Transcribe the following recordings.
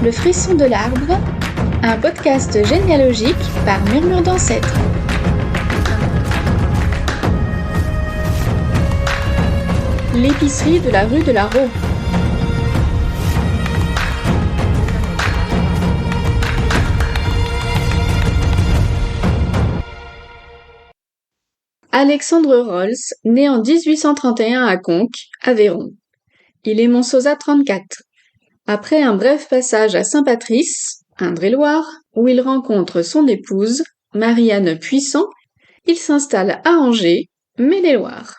Le frisson de l'arbre, un podcast généalogique par Murmure d'Ancêtres. L'épicerie de la rue de la Raux. Alexandre Rolls, né en 1831 à Conques, Aveyron. Il est Monsosa 34. Après un bref passage à Saint-Patrice, Indre-et-Loire, où il rencontre son épouse, Marie-Anne Puissant, il s'installe à Angers, Maine-et-Loire.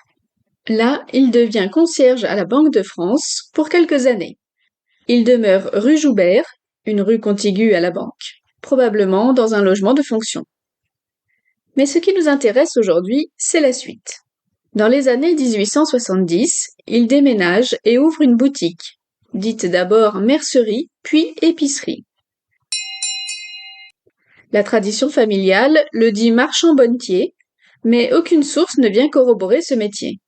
Là, il devient concierge à la Banque de France pour quelques années. Il demeure rue Joubert, une rue contiguë à la banque, probablement dans un logement de fonction. Mais ce qui nous intéresse aujourd'hui, c'est la suite. Dans les années 1870, il déménage et ouvre une boutique, dite d'abord mercerie, puis épicerie. La tradition familiale le dit marchand bonnetier, mais aucune source ne vient corroborer ce métier.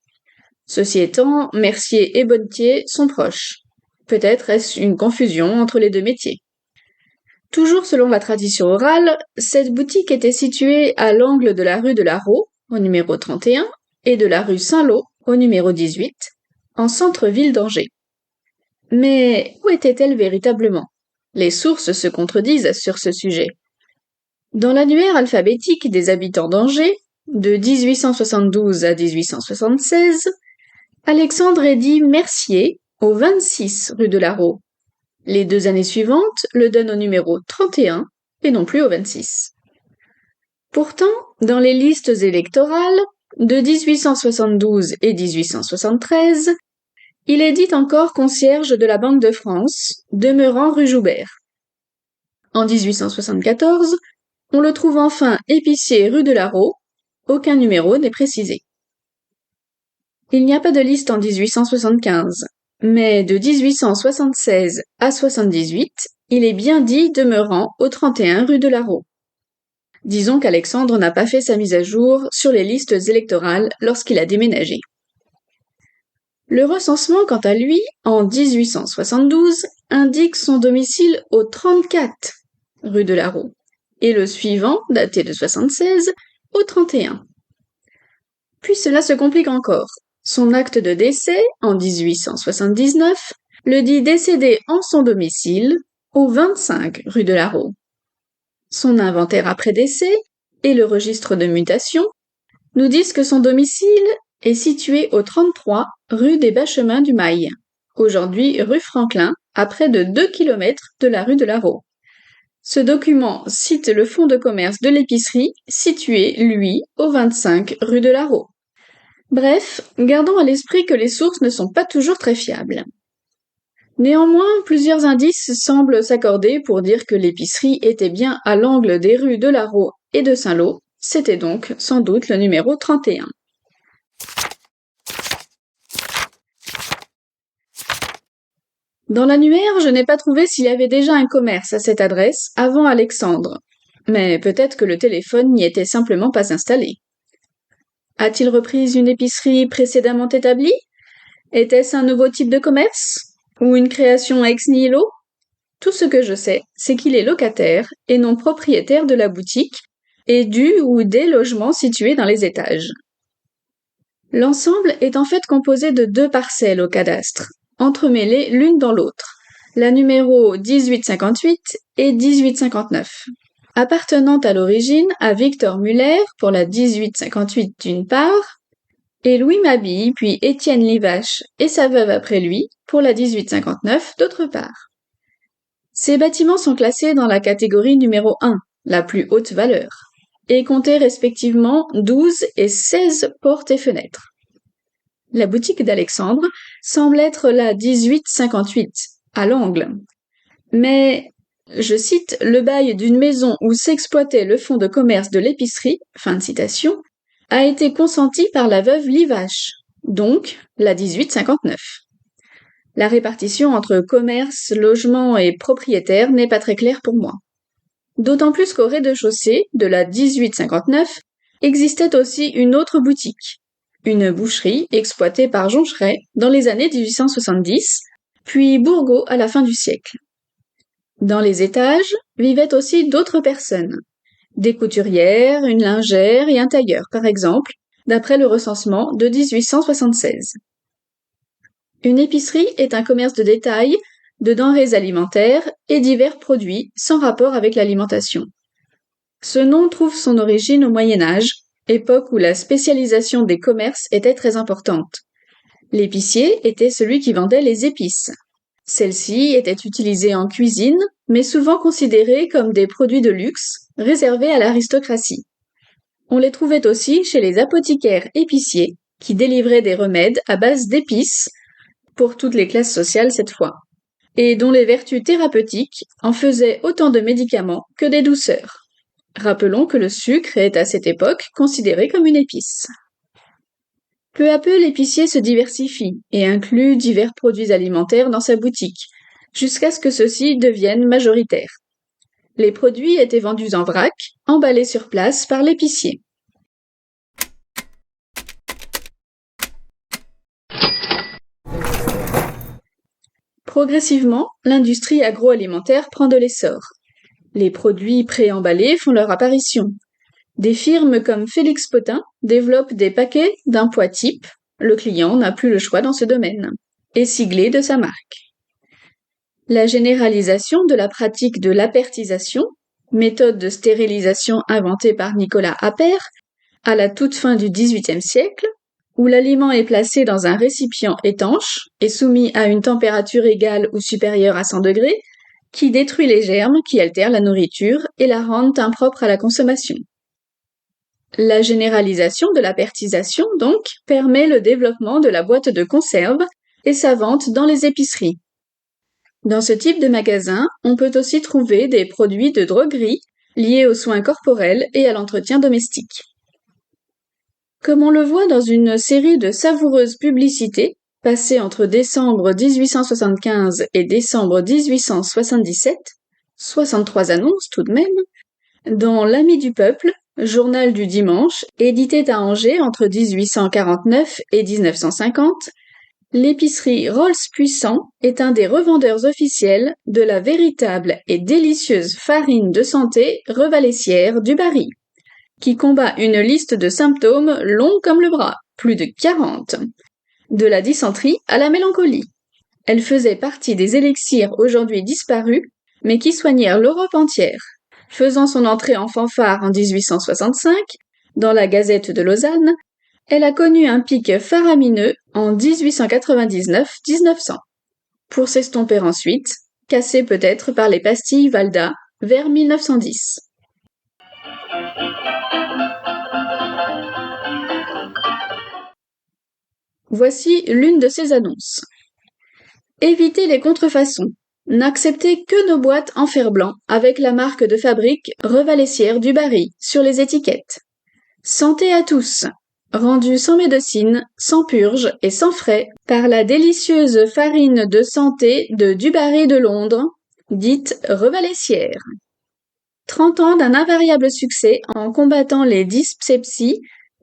Ceci étant, mercier et bonnetier sont proches. Peut-être est-ce une confusion entre les deux métiers. Toujours selon la tradition orale, cette boutique était située à l'angle de la rue de la Raux, au numéro 31, et de la rue Saint-Lô, au numéro 18, en centre-ville d'Angers. Mais où était-elle véritablement? Les sources se contredisent sur ce sujet. Dans l'annuaire alphabétique des habitants d'Angers, de 1872 à 1876, Alexandre est dit mercier au 26 rue de la Raux. Les 2 années suivantes le donnent au numéro 31 et non plus au 26. Pourtant, dans les listes électorales de 1872 et 1873, il est dit encore concierge de la Banque de France, demeurant rue Joubert. En 1874, on le trouve enfin épicier rue de la Raux, aucun numéro n'est précisé. Il n'y a pas de liste en 1875, mais de 1876 à 78, il est bien dit demeurant au 31 rue de la Raux. Disons qu'Alexandre n'a pas fait sa mise à jour sur les listes électorales lorsqu'il a déménagé. Le recensement, quant à lui, en 1872, indique son domicile au 34 rue de la Raux, et le suivant, daté de 76, au 31. Puis cela se complique encore. Son acte de décès, en 1879, le dit décédé en son domicile, au 25 rue de la Raux. Son inventaire après décès et le registre de mutation nous disent que son domicile est situé au 33 rue des Bas-Chemins du Mail, aujourd'hui rue Franklin, à près de 2 km de la rue de la Raux. Ce document cite le fonds de commerce de l'épicerie, situé, lui, au 25 rue de la Raux. Bref, gardons à l'esprit que les sources ne sont pas toujours très fiables. Néanmoins, plusieurs indices semblent s'accorder pour dire que l'épicerie était bien à l'angle des rues de la Raux et de Saint-Lô, c'était donc sans doute le numéro 31. Dans l'annuaire, je n'ai pas trouvé s'il y avait déjà un commerce à cette adresse avant Alexandre, mais peut-être que le téléphone n'y était simplement pas installé. A-t-il repris une épicerie précédemment établie? Était-ce un nouveau type de commerce? Ou une création ex nihilo? Tout ce que je sais, c'est qu'il est locataire et non propriétaire de la boutique et du ou des logements situés dans les étages. L'ensemble est en fait composé de 2 parcelles au cadastre, entremêlées l'une dans l'autre, la numéro 1858 et 1859. Appartenant à l'origine à Victor Muller pour la 1858 d'une part, et Louis Mabille puis Étienne Livache et sa veuve après lui pour la 1859 d'autre part. Ces bâtiments sont classés dans la catégorie numéro 1, la plus haute valeur, et comptaient respectivement 12 et 16 portes et fenêtres. La boutique d'Alexandre semble être la 1858, à l'angle. Mais, je cite, le bail d'une maison où s'exploitait le fonds de commerce de l'épicerie, fin de citation, a été consenti par la veuve Livache, donc la 1859. La répartition entre commerce, logement et propriétaire n'est pas très claire pour moi. D'autant plus qu'au rez-de-chaussée de la 1859 existait aussi une autre boutique, une boucherie exploitée par Joncheret dans les années 1870, puis Bourgault à la fin du siècle. Dans les étages vivaient aussi d'autres personnes. Des couturières, une lingère et un tailleur, par exemple, d'après le recensement de 1876. Une épicerie est un commerce de détail de denrées alimentaires et divers produits sans rapport avec l'alimentation. Ce nom trouve son origine au Moyen Âge, époque où la spécialisation des commerces était très importante. L'épicier était celui qui vendait les épices. Celles-ci étaient utilisées en cuisine, mais souvent considérées comme des produits de luxe, réservés à l'aristocratie. On les trouvait aussi chez les apothicaires épiciers, qui délivraient des remèdes à base d'épices, pour toutes les classes sociales cette fois, et dont les vertus thérapeutiques en faisaient autant de médicaments que des douceurs. Rappelons que le sucre est à cette époque considéré comme une épice. Peu à peu, l'épicier se diversifie et inclut divers produits alimentaires dans sa boutique, jusqu'à ce que ceux-ci deviennent majoritaires. Les produits étaient vendus en vrac, emballés sur place par l'épicier. Progressivement, l'industrie agroalimentaire prend de l'essor. Les produits préemballés font leur apparition. Des firmes comme Félix Potin développent des paquets d'un poids type, le client n'a plus le choix dans ce domaine, et siglés de sa marque. La généralisation de la pratique de l'apertisation, méthode de stérilisation inventée par Nicolas Appert, à la toute fin du XVIIIe siècle, où l'aliment est placé dans un récipient étanche et soumis à une température égale ou supérieure à 100 degrés, qui détruit les germes qui altèrent la nourriture et la rendent impropre à la consommation. La généralisation de l'apertisation, donc, permet le développement de la boîte de conserve et sa vente dans les épiceries. Dans ce type de magasin, on peut aussi trouver des produits de droguerie liés aux soins corporels et à l'entretien domestique. Comme on le voit dans une série de savoureuses publicités passées entre décembre 1875 et décembre 1877, 63 annonces tout de même, dans L'Ami du peuple, journal du dimanche, édité à Angers entre 1849 et 1950, l'épicerie Rolls Puissant est un des revendeurs officiels de la véritable et délicieuse farine de santé revalaissière du Barry, qui combat une liste de symptômes longs comme le bras, plus de 40, de la dysenterie à la mélancolie. Elle faisait partie des élixirs aujourd'hui disparus, mais qui soignèrent l'Europe entière. Faisant son entrée en fanfare en 1865, dans la Gazette de Lausanne, elle a connu un pic faramineux en 1899-1900, pour s'estomper ensuite, cassée peut-être par les pastilles Valda, vers 1910. Voici l'une de ces annonces. Évitez les contrefaçons. N'acceptez que nos boîtes en fer-blanc avec la marque de fabrique Revalaissière du Barry sur les étiquettes. Santé à tous. Rendu sans médecine, sans purge et sans frais par la délicieuse farine de santé de Dubarry de Londres, dite Revalaissière. 30 ans d'un invariable succès en combattant les dyspepsies,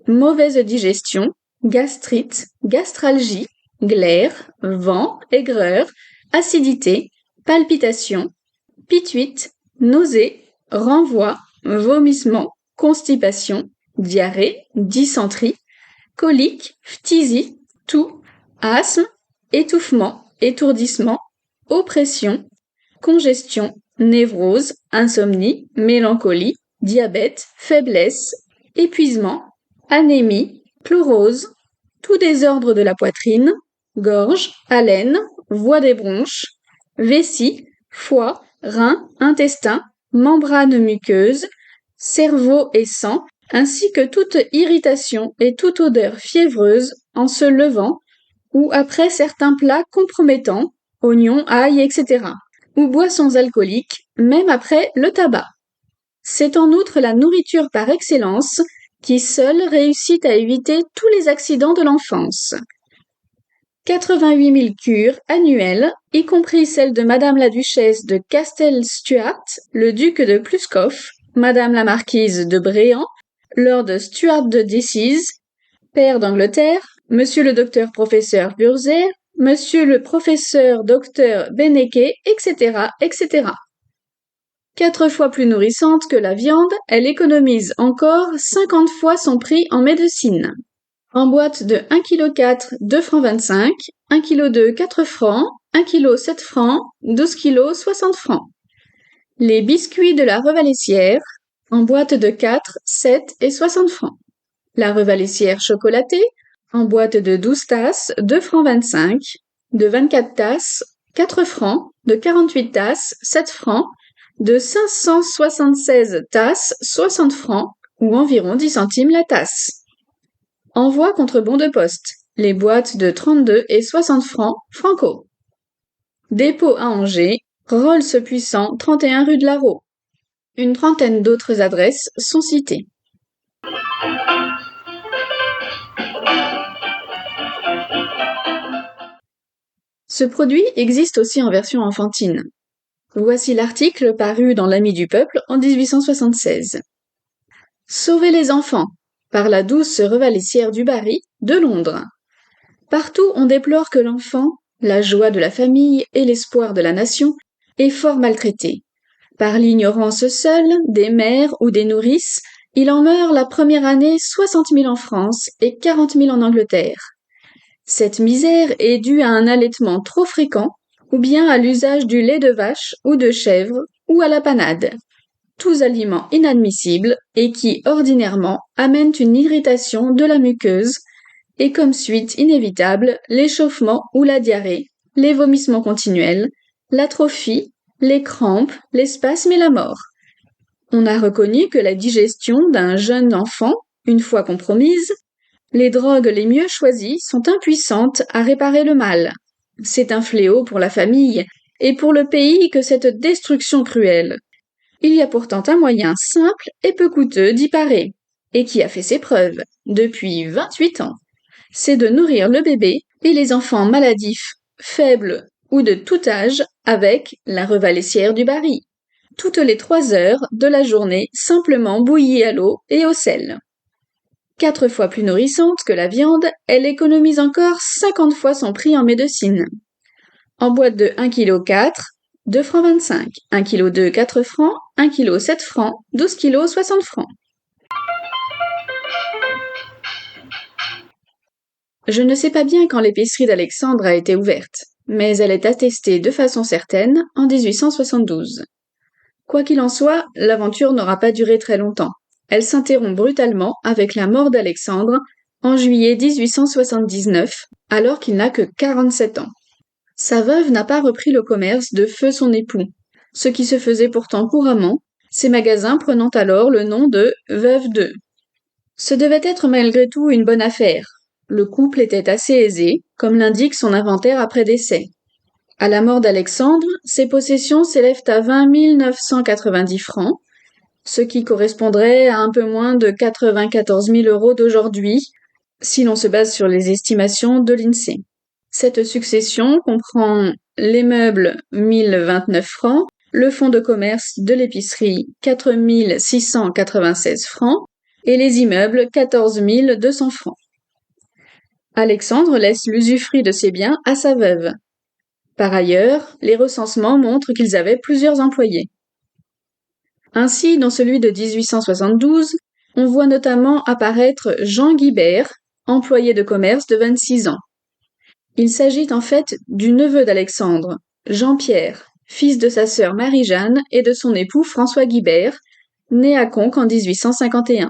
mauvaise digestion, gastrite, gastralgie, glaire, vent, aigreur, acidité, palpitations, pituite, nausée, renvoi, vomissement, constipation, diarrhée, dysenterie, colique, phtisie, toux, asthme, étouffement, étourdissement, oppression, congestion, névrose, insomnie, mélancolie, diabète, faiblesse, épuisement, anémie, chlorose, tout désordre de la poitrine, gorge, haleine, voie des bronches, vessie, foie, reins, intestin, membrane muqueuse, cerveau et sang, ainsi que toute irritation et toute odeur fiévreuse en se levant ou après certains plats compromettants, oignons, ail, etc., ou boissons alcooliques, même après le tabac. C'est en outre la nourriture par excellence qui seule réussit à éviter tous les accidents de l'enfance. 88 000 cures annuelles, y compris celle de Madame la Duchesse de Castle-Stuart, le Duc de Pluscoff, Madame la Marquise de Bréant, Lord Stuart de Decize, Père d'Angleterre, Monsieur le docteur professeur Burzer, Monsieur le professeur docteur Beneke, etc., etc. 4 fois plus nourrissante que la viande, elle économise encore 50 fois son prix en médecine. En boîte de 1,4 kg 2 francs 25, 1,2 kg 4 francs, 1,7 kg 7 francs, 12 kg 60 francs. Les biscuits de la Revalaissière, en boîte de 4, 7 et 60 francs. La Revalaissière chocolatée, en boîte de 12 tasses, 2 francs 25, de 24 tasses, 4 francs, de 48 tasses, 7 francs, de 576 tasses, 60 francs, ou environ 10 centimes la tasse. Envoi contre bon de poste, les boîtes de 32 et 60 francs, franco. Dépôt à Angers, Rolls Puissant, 31 rue de la Raux. Une trentaine d'autres adresses sont citées. Ce produit existe aussi en version enfantine. Voici l'article paru dans l'Ami du Peuple en 1876. Sauver les enfants par la douce Revalaissière du Barry de Londres. Partout on déplore que l'enfant, la joie de la famille et l'espoir de la nation, est fort maltraité. Par l'ignorance seule des mères ou des nourrices, il en meurt la première année 60 000 en France et 40 000 en Angleterre. Cette misère est due à un allaitement trop fréquent, ou bien à l'usage du lait de vache ou de chèvre, ou à la panade. Tous aliments inadmissibles et qui, ordinairement, amènent une irritation de la muqueuse, et comme suite inévitable, l'échauffement ou la diarrhée, les vomissements continuels, l'atrophie, les crampes, les spasmes et la mort. On a reconnu que la digestion d'un jeune enfant, une fois compromise, les drogues les mieux choisies sont impuissantes à réparer le mal. C'est un fléau pour la famille et pour le pays que cette destruction cruelle. Il y a pourtant un moyen simple et peu coûteux d'y parer, et qui a fait ses preuves depuis 28 ans. C'est de nourrir le bébé et les enfants maladifs, faibles ou de tout âge avec la Revalaissière du Barry. Toutes les 3 heures de la journée simplement bouillie à l'eau et au sel. 4 fois plus nourrissante que la viande, elle économise encore 50 fois son prix en médecine. En boîte de 1,4 kg, 2 francs 25, 1,2 kg 4 francs, 1,7 kg 7 francs, 12 kg 60 francs. Je ne sais pas bien quand l'épicerie d'Alexandre a été ouverte, mais elle est attestée de façon certaine en 1872. Quoi qu'il en soit, l'aventure n'aura pas duré très longtemps. Elle s'interrompt brutalement avec la mort d'Alexandre en juillet 1879, alors qu'il n'a que 47 ans. Sa veuve n'a pas repris le commerce de feu son époux, ce qui se faisait pourtant couramment, ses magasins prenant alors le nom de Veuve de. Ce devait être malgré tout une bonne affaire. Le couple était assez aisé, comme l'indique son inventaire après décès. À la mort d'Alexandre, ses possessions s'élèvent à 20 990 francs, ce qui correspondrait à un peu moins de 94 000 € d'aujourd'hui, si l'on se base sur les estimations de l'INSEE. Cette succession comprend les meubles 1029 francs, le fonds de commerce de l'épicerie 4 696 francs et les immeubles 14 200 francs. Alexandre laisse l'usufruit de ses biens à sa veuve. Par ailleurs, les recensements montrent qu'ils avaient plusieurs employés. Ainsi, dans celui de 1872, on voit notamment apparaître Jean Guibert, employé de commerce de 26 ans. Il s'agit en fait du neveu d'Alexandre, Jean-Pierre, fils de sa sœur Marie-Jeanne et de son époux François Guibert, né à Conques en 1851.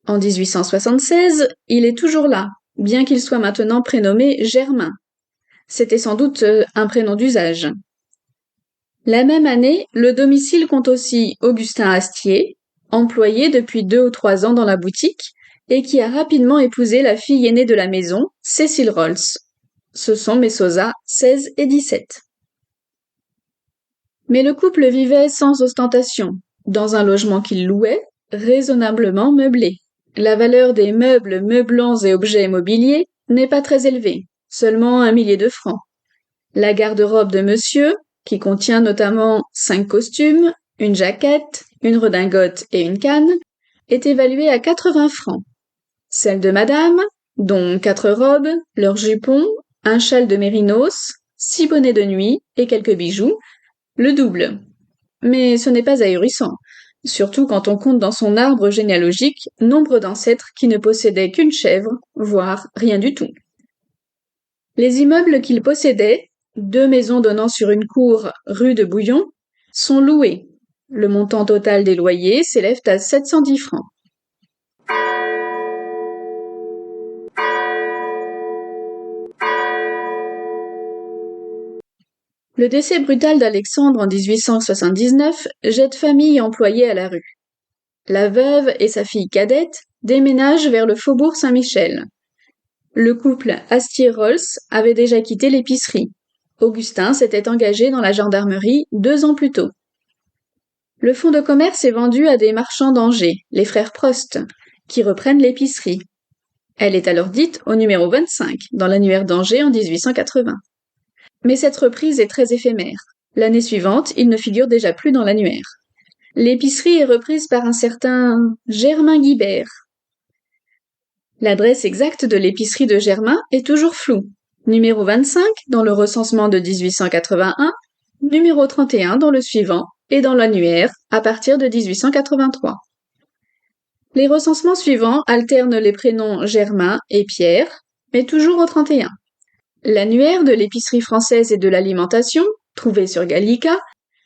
En 1876, il est toujours là, bien qu'il soit maintenant prénommé Germain. C'était sans doute un prénom d'usage. La même année, le domicile compte aussi Augustin Astier, employé depuis 2 ou 3 ans dans la boutique, et qui a rapidement épousé la fille aînée de la maison, Cécile Rolls. Ce sont mes Sosa 16 et 17. Mais le couple vivait sans ostentation, dans un logement qu'il louait, raisonnablement meublé. La valeur des meubles, meublants et objets mobiliers n'est pas très élevée, seulement 1 millier de francs. La garde-robe de monsieur, qui contient notamment 5 costumes, une jaquette, une redingote et une canne, est évaluée à 80 francs. Celle de madame, dont 4 robes, leurs jupons, un châle de mérinos, 6 bonnets de nuit et quelques bijoux, le double. mais ce n'est pas ahurissant, surtout quand on compte dans son arbre généalogique nombre d'ancêtres qui ne possédaient qu'une chèvre, voire rien du tout. Les immeubles qu'il possédait, 2 maisons donnant sur une cour rue de Bouillon, sont loués. Le montant total des loyers s'élève à 710 francs. Le décès brutal d'Alexandre en 1879 jette famille et employés à la rue. La veuve et sa fille cadette déménagent vers le faubourg Saint-Michel. Le couple Astier-Rolls avait déjà quitté l'épicerie. Augustin s'était engagé dans la gendarmerie 2 ans plus tôt. Le fonds de commerce est vendu à des marchands d'Angers, les frères Prost, qui reprennent l'épicerie. Elle est alors dite au numéro 25, dans l'annuaire d'Angers en 1880. Mais cette reprise est très éphémère. L'année suivante, il ne figure déjà plus dans l'annuaire. L'épicerie est reprise par un certain Germain Guibert. L'adresse exacte de l'épicerie de Germain est toujours floue. Numéro 25 dans le recensement de 1881, numéro 31 dans le suivant et dans l'annuaire à partir de 1883. Les recensements suivants alternent les prénoms Germain et Pierre, mais toujours au 31. L'annuaire de l'épicerie française et de l'alimentation, trouvé sur Gallica,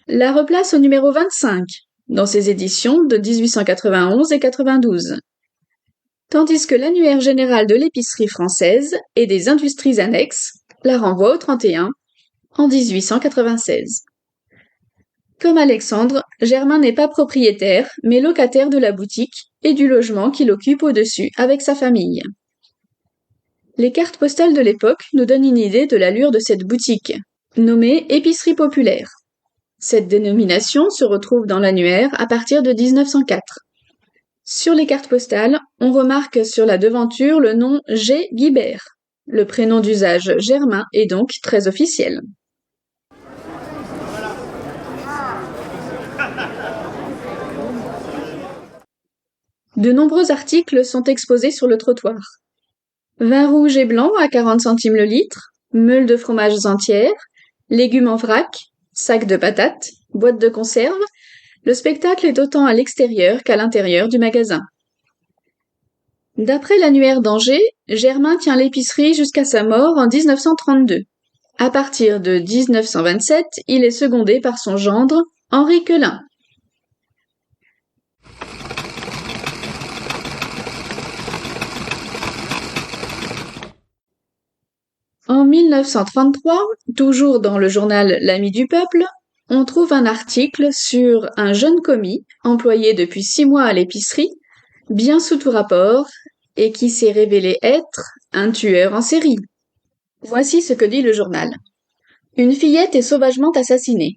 la replace au numéro 25, dans ses éditions de 1891 et 92. Tandis que l'annuaire général de l'épicerie française et des industries annexes la renvoie au 31, en 1896. Comme Alexandre, Germain n'est pas propriétaire, mais locataire de la boutique et du logement qu'il occupe au-dessus avec sa famille. Les cartes postales de l'époque nous donnent une idée de l'allure de cette boutique, nommée Épicerie populaire. Cette dénomination se retrouve dans l'annuaire à partir de 1904. Sur les cartes postales, on remarque sur la devanture le nom G. Guibert. Le prénom d'usage Germain est donc très officiel. De nombreux articles sont exposés sur le trottoir. Vin rouge et blanc à 40 centimes le litre, meules de fromages entières, légumes en vrac, sacs de patates, boîtes de conserve. Le spectacle est autant à l'extérieur qu'à l'intérieur du magasin. D'après l'annuaire d'Angers, Germain tient l'épicerie jusqu'à sa mort en 1932. À partir de 1927, il est secondé par son gendre, Henri Quelin. En 1933, toujours dans le journal L'Ami du Peuple, on trouve un article sur un jeune commis, employé depuis 6 mois à l'épicerie, bien sous tout rapport, et qui s'est révélé être un tueur en série. Voici ce que dit le journal. Une fillette est sauvagement assassinée.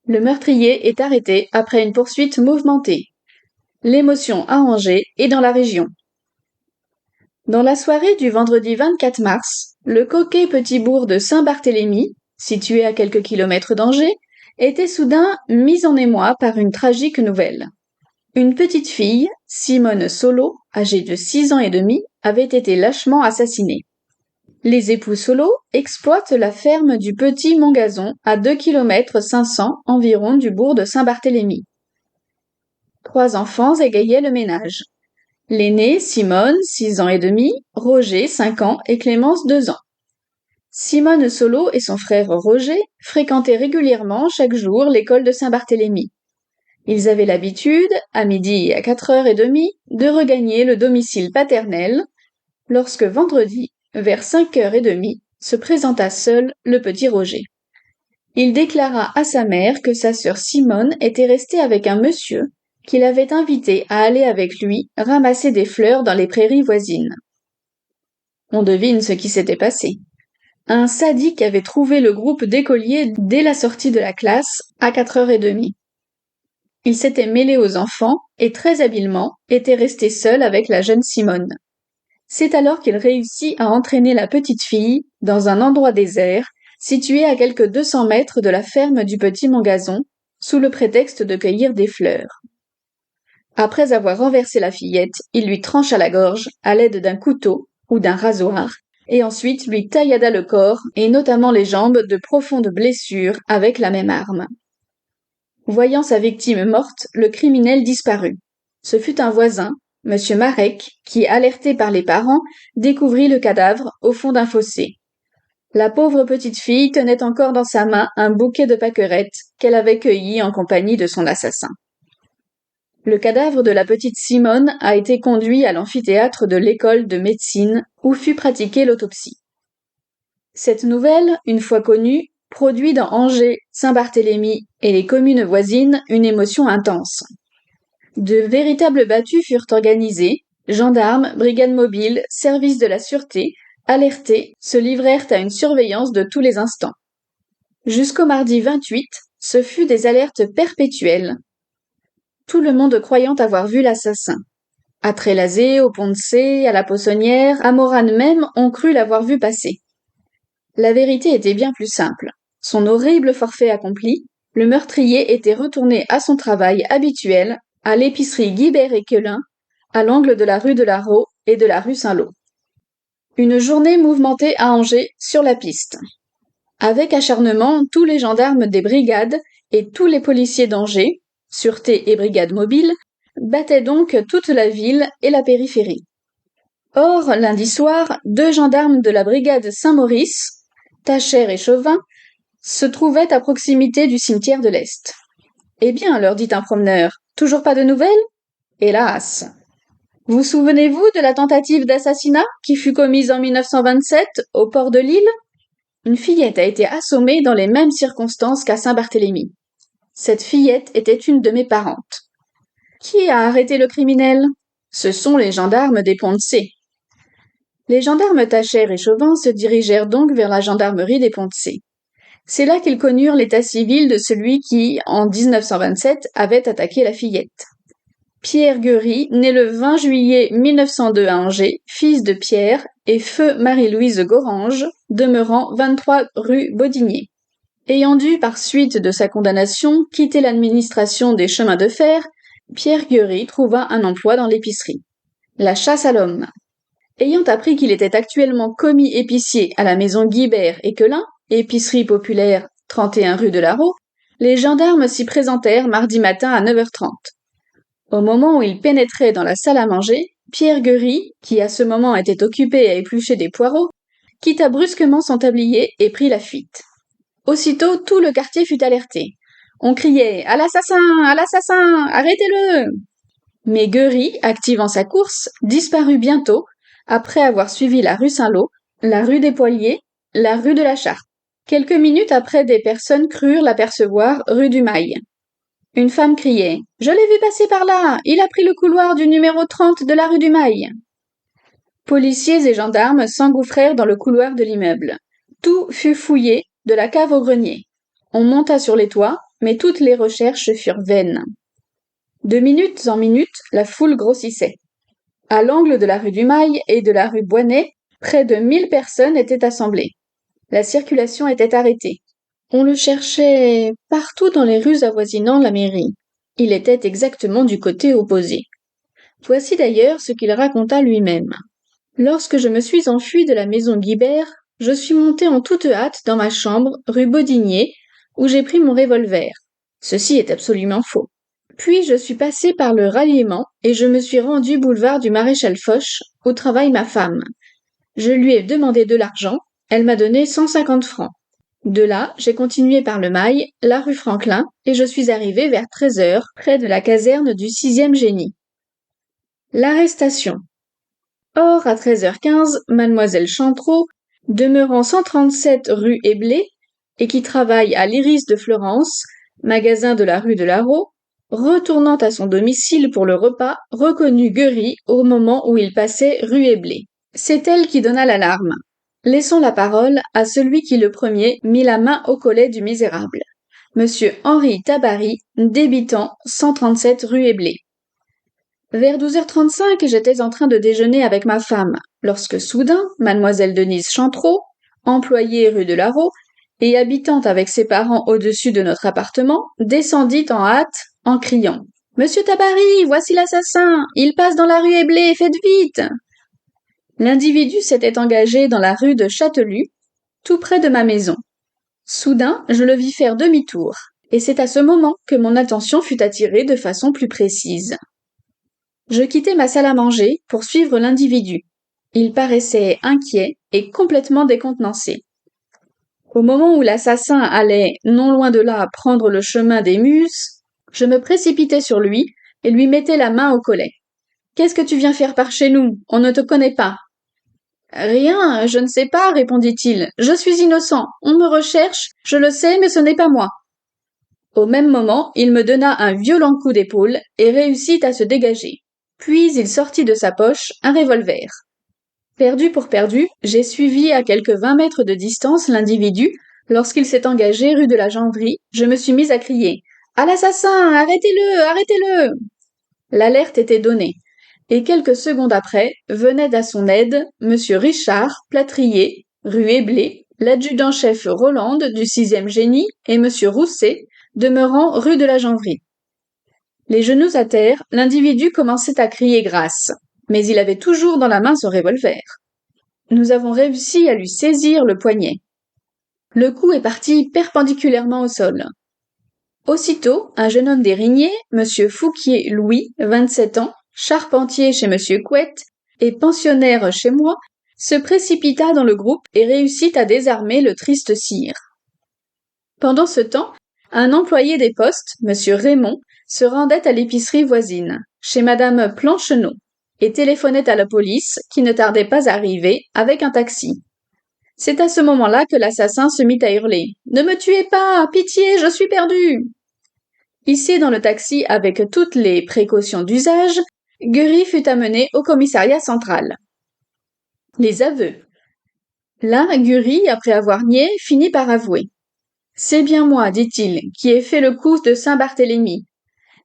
Le meurtrier est arrêté après une poursuite mouvementée. L'émotion à Angers et dans la région. Dans la soirée du vendredi 24 mars, le coquet petit bourg de Saint-Barthélemy, situé à quelques kilomètres d'Angers, était soudain mis en émoi par une tragique nouvelle. Une petite fille, Simone Solo, âgée de 6 ans et demi, avait été lâchement assassinée. Les époux Solo exploitent la ferme du Petit Montgazon à 2 km 500 environ du bourg de Saint-Barthélemy. 3 enfants égayaient le ménage. L'aîné, Simone, 6 ans et demi, Roger, 5 ans et Clémence, 2 ans. Simone Solo et son frère Roger fréquentaient régulièrement chaque jour l'école de Saint-Barthélemy. Ils avaient l'habitude, à midi et à 4h30, de regagner le domicile paternel, lorsque vendredi, vers 5h30, se présenta seul le petit Roger. Il déclara à sa mère que sa sœur Simone était restée avec un monsieur qu'il avait invité à aller avec lui ramasser des fleurs dans les prairies voisines. On devine ce qui s'était passé. Un sadique avait trouvé le groupe d'écoliers dès la sortie de la classe à 4h30. Il s'était mêlé aux enfants et très habilement était resté seul avec la jeune Simone. C'est alors qu'il réussit à entraîner la petite fille dans un endroit désert, situé à quelques 200 mètres de la ferme du Petit Montgazon, sous le prétexte de cueillir des fleurs. Après avoir renversé la fillette, il lui trancha la gorge à l'aide d'un couteau ou d'un rasoir, et ensuite lui taillada le corps et notamment les jambes de profondes blessures avec la même arme. Voyant sa victime morte, le criminel disparut. Ce fut un voisin, Monsieur Marek, qui, alerté par les parents, découvrit le cadavre au fond d'un fossé. La pauvre petite fille tenait encore dans sa main un bouquet de pâquerettes qu'elle avait cueilli en compagnie de son assassin. Le cadavre de la petite Simone a été conduit à l'amphithéâtre de l'école de médecine où fut pratiquée l'autopsie. Cette nouvelle, une fois connue, produit dans Angers, Saint-Barthélemy et les communes voisines une émotion intense. De véritables battues furent organisées, gendarmes, brigades mobiles, services de la sûreté, alertés, se livrèrent à une surveillance de tous les instants. Jusqu'au mardi 28, ce fut des alertes perpétuelles. Tout le monde croyant avoir vu l'assassin. À Trélazé, au Pont-de-Cé, à la Poissonnière, à Morane même, on crut l'avoir vu passer. La vérité était bien plus simple. Son horrible forfait accompli, le meurtrier était retourné à son travail habituel, à l'épicerie Guibert et Quelin, à l'angle de la rue de la Raux et de la rue Saint-Lô. Une journée mouvementée à Angers, sur la piste. Avec acharnement, tous les gendarmes des brigades et tous les policiers d'Angers, sûreté et brigades mobiles, battaient donc toute la ville et la périphérie. Or, lundi soir, 2 gendarmes de la brigade Saint-Maurice, Tacher et Chauvin, se trouvaient à proximité du cimetière de l'Est. « Eh bien, leur dit un promeneur, toujours pas de nouvelles ? Hélas ! Vous souvenez-vous de la tentative d'assassinat qui fut commise en 1927 au port de Lille ? Une fillette a été assommée dans les mêmes circonstances qu'à Saint-Barthélemy. Cette fillette était une de mes parentes. Qui a arrêté le criminel ? Ce sont les gendarmes des Ponts-de-Cé. Les gendarmes Tacher et Chauvin se dirigèrent donc vers la gendarmerie des Ponts-de-Cé. C'est là qu'ils connurent l'état civil de celui qui, en 1927, avait attaqué la fillette. Pierre Guery, né le 20 juillet 1902 à Angers, fils de Pierre, et feu Marie-Louise Gorange, demeurant 23 rue Bodinier. Ayant dû, par suite de sa condamnation, quitter l'administration des chemins de fer, Pierre Guery trouva un emploi dans l'épicerie. La chasse à l'homme. Ayant appris qu'il était actuellement commis épicier à la maison Guibert et Quelin, épicerie populaire 31 rue de la Raux, les gendarmes s'y présentèrent mardi matin à 9h30. Au moment où il pénétrait dans la salle à manger, Pierre Guery, qui à ce moment était occupé à éplucher des poireaux, quitta brusquement son tablier et prit la fuite. Aussitôt, tout le quartier fut alerté. On criait « À l'assassin! À l'assassin! Arrêtez-le » Mais Guery, activant sa course, disparut bientôt, après avoir suivi la rue Saint-Lô, la rue des Poiliers, la rue de la Charte. Quelques minutes après, des personnes crurent l'apercevoir rue du Mail. Une femme criait « Je l'ai vu passer par là! Il a pris le couloir du numéro 30 de la rue du Mail !» Policiers et gendarmes s'engouffrèrent dans le couloir de l'immeuble. Tout fut fouillé, de la cave au grenier. On monta sur les toits, mais toutes les recherches furent vaines. De minutes en minutes, la foule grossissait. À l'angle de la rue du Mail et de la rue Boinet, près de 1000 personnes étaient assemblées. La circulation était arrêtée. On le cherchait partout dans les rues avoisinant la mairie. Il était exactement du côté opposé. Voici d'ailleurs ce qu'il raconta lui-même. Lorsque je me suis enfui de la maison Guibert, je suis monté en toute hâte dans ma chambre, rue Bodinier, où j'ai pris mon revolver. Ceci est absolument faux. Puis je suis passé par le ralliement et je me suis rendu boulevard du Maréchal Foch, où travaille ma femme. Je lui ai demandé de l'argent, elle m'a donné 150 francs. De là, j'ai continué par le Mail, la rue Franklin, et je suis arrivé vers 13h, près de la caserne du 6e génie. L'arrestation. Or, à 13h15, mademoiselle Chantreau, demeurant 137 rue Éblé, et qui travaille à l'Iris de Florence, magasin de la rue de la Raux, retournant à son domicile pour le repas, reconnut Guery au moment où il passait rue Éblé. C'est elle qui donna l'alarme. Laissons la parole à celui qui le premier mit la main au collet du misérable. Monsieur Henri Tabary, débitant 137 rue Éblé. Vers 12h35, j'étais en train de déjeuner avec ma femme, lorsque soudain, mademoiselle Denise Chantreau, employée rue de la Raux, et habitant avec ses parents au-dessus de notre appartement, descendit en hâte, en criant « Monsieur Tabary, voici l'assassin! Il passe dans la rue Éblé, faites vite !» L'individu s'était engagé dans la rue de Châtelus, tout près de ma maison. Soudain, je le vis faire demi-tour, et c'est à ce moment que mon attention fut attirée de façon plus précise. Je quittai ma salle à manger pour suivre l'individu. Il paraissait inquiet et complètement décontenancé. Au moment où l'assassin allait, non loin de là, prendre le chemin des Muses, je me précipitai sur lui et lui mettais la main au collet. « Qu'est-ce que tu viens faire par chez nous? On ne te connaît pas. » « Rien, je ne sais pas, répondit-il. Je suis innocent. On me recherche, je le sais, mais ce n'est pas moi. Au même moment, il me donna un violent coup d'épaule et réussit à se dégager. Puis il sortit de sa poche un revolver. Perdu pour perdu, j'ai suivi à quelques 20 mètres de distance l'individu. Lorsqu'il s'est engagé rue de la Janderie, je me suis mise à crier « À l'assassin! Arrêtez-le! Arrêtez-le » L'alerte était donnée. Et quelques secondes après, venait à son aide Monsieur Richard, plâtrier, rue Éblé, l'adjudant-chef Roland du 6e génie et Monsieur Rousset, demeurant rue de la Janderie. Les genoux à terre, l'individu commençait à crier grâce, mais il avait toujours dans la main son revolver. Nous avons réussi à lui saisir le poignet. Le coup est parti perpendiculairement au sol. Aussitôt, un jeune homme d'Érigné, Monsieur Fouquier Louis, 27 ans, charpentier chez Monsieur Couette et pensionnaire chez moi, se précipita dans le groupe et réussit à désarmer le triste sire. Pendant ce temps, un employé des postes, Monsieur Raymond, se rendait à l'épicerie voisine, chez Madame Planchenot, et téléphonait à la police, qui ne tardait pas à arriver, avec un taxi. C'est à ce moment-là que l'assassin se mit à hurler « Ne me tuez pas! Pitié, je suis perdu !» Hissé dans le taxi avec toutes les précautions d'usage, Guéry fut amené au commissariat central. Les aveux. Là, Guéry, après avoir nié, finit par avouer. « C'est bien moi, dit-il, qui ai fait le coup de Saint-Barthélemy.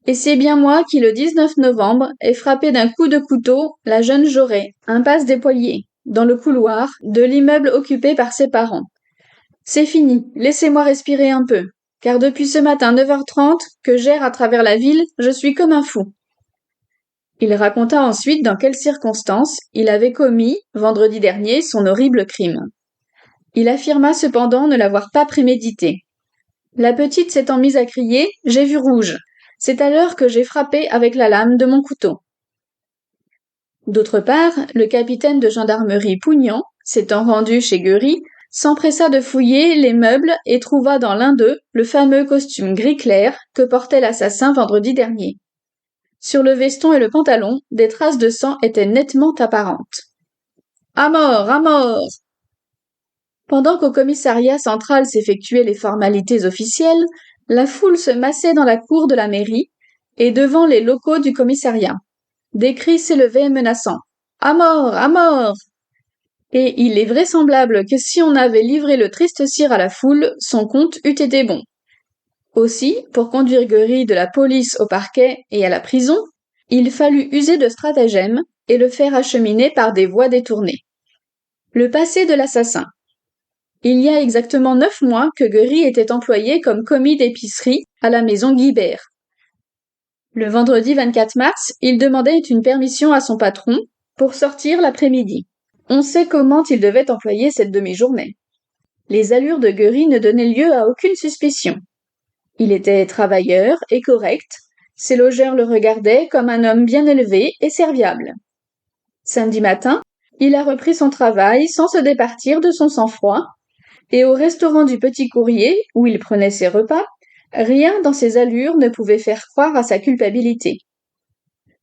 Et c'est bien moi qui, le 19 novembre, ai frappé d'un coup de couteau la jeune Jaurès, impasse des Poiliers, dans le couloir de l'immeuble occupé par ses parents. C'est fini, laissez-moi respirer un peu, car depuis ce matin 9h30 que j'erre à travers la ville, je suis comme un fou. » Il raconta ensuite dans quelles circonstances il avait commis, vendredi dernier, son horrible crime. Il affirma cependant ne l'avoir pas prémédité. La petite s'étant mise à crier « J'ai vu rouge !» C'est alors que j'ai frappé avec la lame de mon couteau. D'autre part, le capitaine de gendarmerie Pougnan, s'étant rendu chez Guéry, s'empressa de fouiller les meubles et trouva dans l'un d'eux le fameux costume gris clair que portait l'assassin vendredi dernier. Sur le veston et le pantalon, des traces de sang étaient nettement apparentes. « À mort! À mort !» Pendant qu'au commissariat central s'effectuaient les formalités officielles, la foule se massait dans la cour de la mairie et devant les locaux du commissariat. Des cris s'élevaient menaçants. « À mort! À mort !» Et il est vraisemblable que si on avait livré le triste sire à la foule, son compte eût été bon. Aussi, pour conduire Guéry de la police au parquet et à la prison, il fallut user de stratagèmes et le faire acheminer par des voies détournées. Le passé de l'assassin. Il y a exactement 9 mois que Guéry était employé comme commis d'épicerie à la maison Guibert. Le vendredi 24 mars, il demandait une permission à son patron pour sortir l'après-midi. On sait comment il devait employer cette demi-journée. Les allures de Guéry ne donnaient lieu à aucune suspicion. Il était travailleur et correct, ses logeurs le regardaient comme un homme bien élevé et serviable. Samedi matin, il a repris son travail sans se départir de son sang-froid, et au restaurant du Petit Courrier, où il prenait ses repas, rien dans ses allures ne pouvait faire croire à sa culpabilité.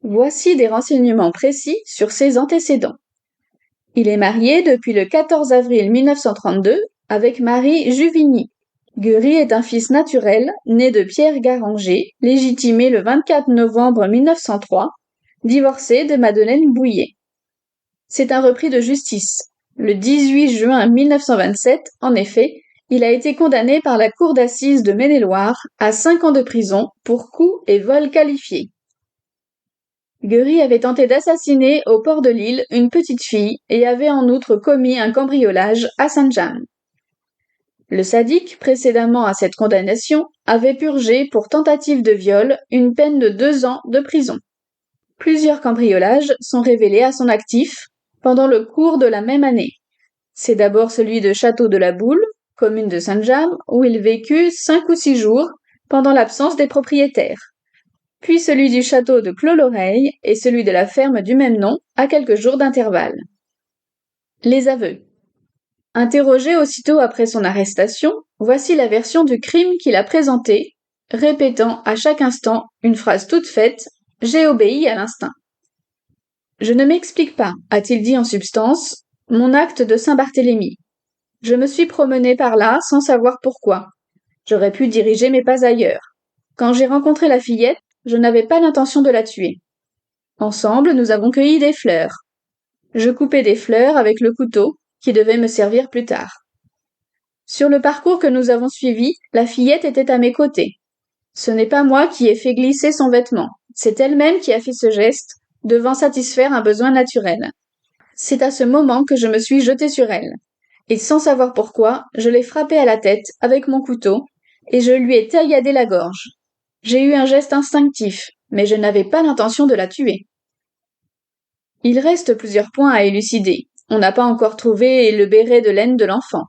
Voici des renseignements précis sur ses antécédents. Il est marié depuis le 14 avril 1932 avec Marie Juvigny. Guéry est un fils naturel, né de Pierre Garanger, légitimé le 24 novembre 1903, divorcé de Madeleine Bouillet. C'est un repris de justice. Le 18 juin 1927, en effet, il a été condamné par la cour d'assises de Maine-et-Loire à 5 ans de prison pour coups et vol qualifiés. Guéry avait tenté d'assassiner au port de Lille une petite fille et avait en outre commis un cambriolage à Saint-James. Le sadique, précédemment à cette condamnation, avait purgé pour tentative de viol une peine de 2 ans de prison. Plusieurs cambriolages sont révélés à son actif pendant le cours de la même année. C'est d'abord celui de Château de la Boule, commune de Saint-James, où il vécut 5 ou 6 jours, pendant l'absence des propriétaires, puis celui du château de Clos-l'Oreille et celui de la ferme du même nom à quelques jours d'intervalle. Les aveux. Interrogé aussitôt après son arrestation, voici la version du crime qu'il a présentée, répétant à chaque instant une phrase toute faite: « J'ai obéi à l'instinct ». Je ne m'explique pas, a-t-il dit en substance, mon acte de Saint-Barthélemy. Je me suis promené par là sans savoir pourquoi. J'aurais pu diriger mes pas ailleurs. Quand j'ai rencontré la fillette, je n'avais pas l'intention de la tuer. Ensemble, nous avons cueilli des fleurs. Je coupais des fleurs avec le couteau, qui devait me servir plus tard. Sur le parcours que nous avons suivi, la fillette était à mes côtés. Ce n'est pas moi qui ai fait glisser son vêtement, c'est elle-même qui a fait ce geste, devant satisfaire un besoin naturel. C'est à ce moment que je me suis jeté sur elle, et sans savoir pourquoi, je l'ai frappée à la tête avec mon couteau, et je lui ai tailladé la gorge. J'ai eu un geste instinctif, mais je n'avais pas l'intention de la tuer. Il reste plusieurs points à élucider. On n'a pas encore trouvé le béret de laine de l'enfant.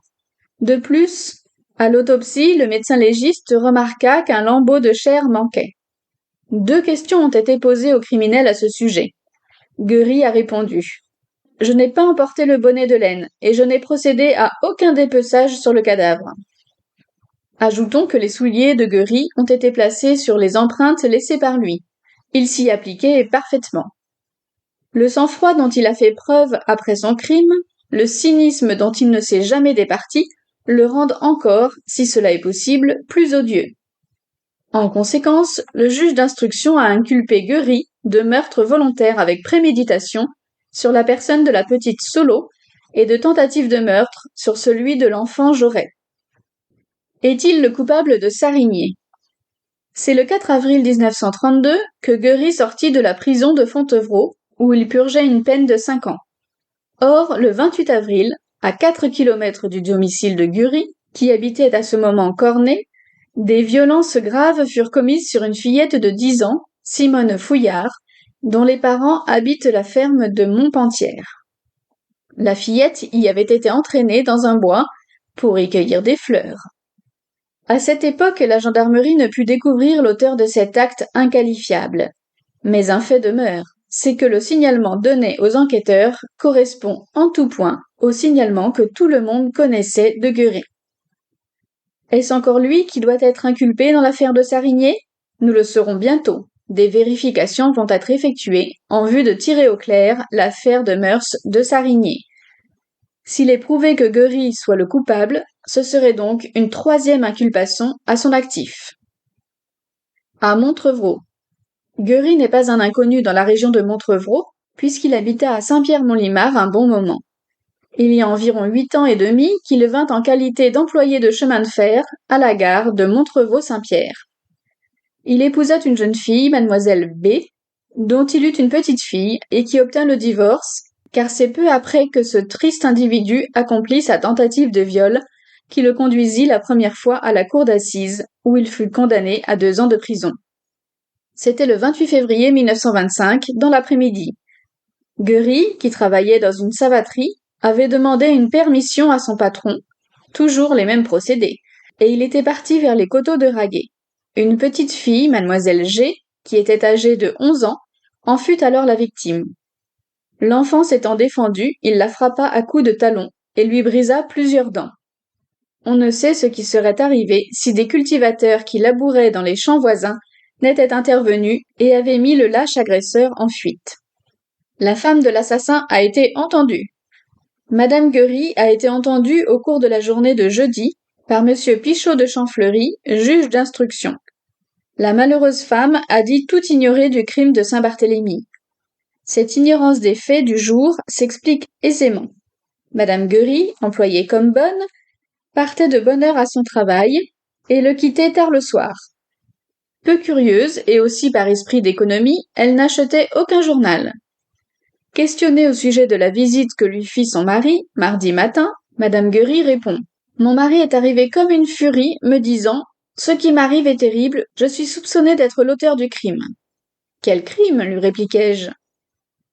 De plus, à l'autopsie, le médecin légiste remarqua qu'un lambeau de chair manquait. 2 questions ont été posées au criminel à ce sujet. Guery a répondu: « Je n'ai pas emporté le bonnet de laine et je n'ai procédé à aucun dépeçage sur le cadavre. » Ajoutons que les souliers de Guery ont été placés sur les empreintes laissées par lui. Il s'y appliquait parfaitement. Le sang-froid dont il a fait preuve après son crime, le cynisme dont il ne s'est jamais départi, le rendent encore, si cela est possible, plus odieux. En conséquence, le juge d'instruction a inculpé Guery de meurtre volontaire avec préméditation sur la personne de la petite Solo et de tentative de meurtre sur celui de l'enfant Joret. Est-il le coupable de Sarigné? C'est le 4 avril 1932 que Guery sortit de la prison de Fontevraud, où il purgeait une peine de 5 ans. Or, le 28 avril, à 4 kilomètres du domicile de Guery, qui habitait à ce moment Cornet, des violences graves furent commises sur une fillette de 10 ans, Simone Fouillard, dont les parents habitent la ferme de Montpentière. La fillette y avait été entraînée dans un bois pour y cueillir des fleurs. À cette époque, la gendarmerie ne put découvrir l'auteur de cet acte inqualifiable. Mais un fait demeure, c'est que le signalement donné aux enquêteurs correspond en tout point au signalement que tout le monde connaissait de Guery. Est-ce encore lui qui doit être inculpé dans l'affaire de Sarigné? Nous le saurons bientôt. Des vérifications vont être effectuées en vue de tirer au clair l'affaire de mœurs de Sarigné. S'il est prouvé que Guery soit le coupable, ce serait donc une 3e inculpation à son actif. À Montrevraud. Guery n'est pas un inconnu dans la région de Montrevraud, puisqu'il habita à Saint-Pierre-Mont-Limard un bon moment. Il y a environ 8 ans et demi qu'il vint en qualité d'employé de chemin de fer à la gare de Montrevaux-Saint-Pierre. Il épousa une jeune fille, mademoiselle B, dont il eut une petite fille et qui obtint le divorce, car c'est peu après que ce triste individu accomplit sa tentative de viol qui le conduisit la première fois à la cour d'assises, où il fut condamné à 2 ans de prison. C'était le 28 février 1925, dans l'après-midi. Guery, qui travaillait dans une savaterie, avait demandé une permission à son patron, toujours les mêmes procédés, et il était parti vers les coteaux de Raguet. Une petite fille, mademoiselle G, qui était âgée de 11 ans, en fut alors la victime. L'enfant s'étant défendu, il la frappa à coups de talon et lui brisa plusieurs dents. On ne sait ce qui serait arrivé si des cultivateurs qui labouraient dans les champs voisins n'étaient intervenus et avaient mis le lâche agresseur en fuite. La femme de l'assassin a été entendue. Madame Guery a été entendue au cours de la journée de jeudi par monsieur Pichot de Champfleury, juge d'instruction. La malheureuse femme a dit tout ignorer du crime de Saint-Barthélemy. Cette ignorance des faits du jour s'explique aisément. Madame Guery, employée comme bonne, partait de bonne heure à son travail et le quittait tard le soir. Peu curieuse et aussi par esprit d'économie, elle n'achetait aucun journal. Questionnée au sujet de la visite que lui fit son mari, mardi matin, Madame Guery répond: « Mon mari est arrivé comme une furie, me disant « Ce qui m'arrive est terrible, je suis soupçonnée d'être l'auteur du crime. » Quel crime, lui répliquai-je.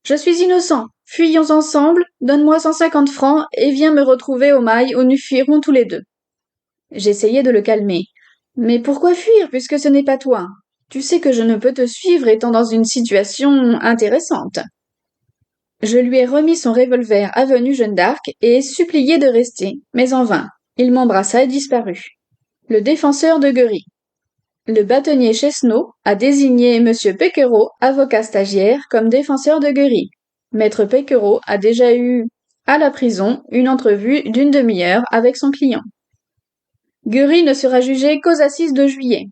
Je suis innocent, fuyons ensemble, donne-moi 150 francs et viens me retrouver au mail où nous fuirons tous les deux. J'essayai de le calmer. Mais pourquoi fuir puisque ce n'est pas toi? Tu sais que je ne peux te suivre étant dans une situation intéressante. Je lui ai remis son revolver avenue Jeanne d'Arc et ai supplié de rester, mais en vain. Il m'embrassa et disparut. Le défenseur de Guery. Le bâtonnier Chesneau a désigné Monsieur Péquereau, avocat stagiaire, comme défenseur de Guery. Maître Péquereau a déjà eu, à la prison, une entrevue d'une demi-heure avec son client. Guery ne sera jugé qu'aux assises de juillet.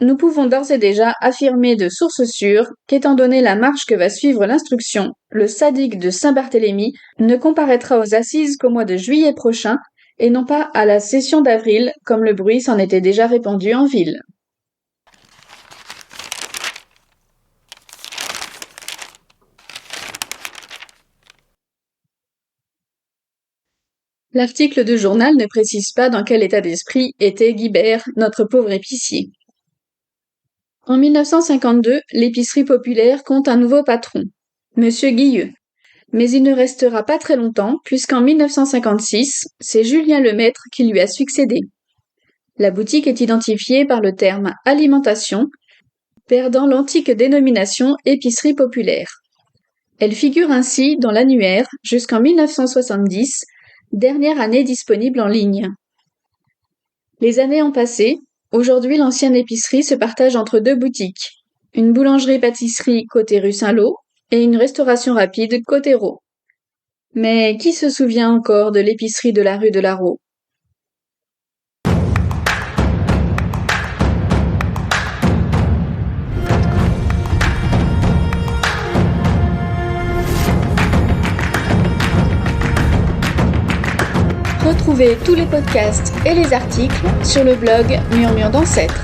Nous pouvons d'ores et déjà affirmer de source sûre qu'étant donné la marche que va suivre l'instruction, le sadique de Saint-Barthélemy ne comparaîtra aux assises qu'au mois de juillet prochain et non pas à la session d'avril comme le bruit s'en était déjà répandu en ville. L'article de journal ne précise pas dans quel état d'esprit était Guibert, notre pauvre épicier. En 1952, l'épicerie populaire compte un nouveau patron, Monsieur Guilleux. Mais il ne restera pas très longtemps, puisqu'en 1956, c'est Julien Lemaître qui lui a succédé. La boutique est identifiée par le terme alimentation, perdant l'antique dénomination épicerie populaire. Elle figure ainsi dans l'annuaire jusqu'en 1970, dernière année disponible en ligne. Les années ont passé, aujourd'hui l'ancienne épicerie se partage entre deux boutiques, une boulangerie-pâtisserie côté rue Saint-Lô et une restauration rapide côté Raux. Mais qui se souvient encore de l'épicerie de la rue de la Raux? Retrouvez tous les podcasts et les articles sur le blog Murmure d'Ancêtre.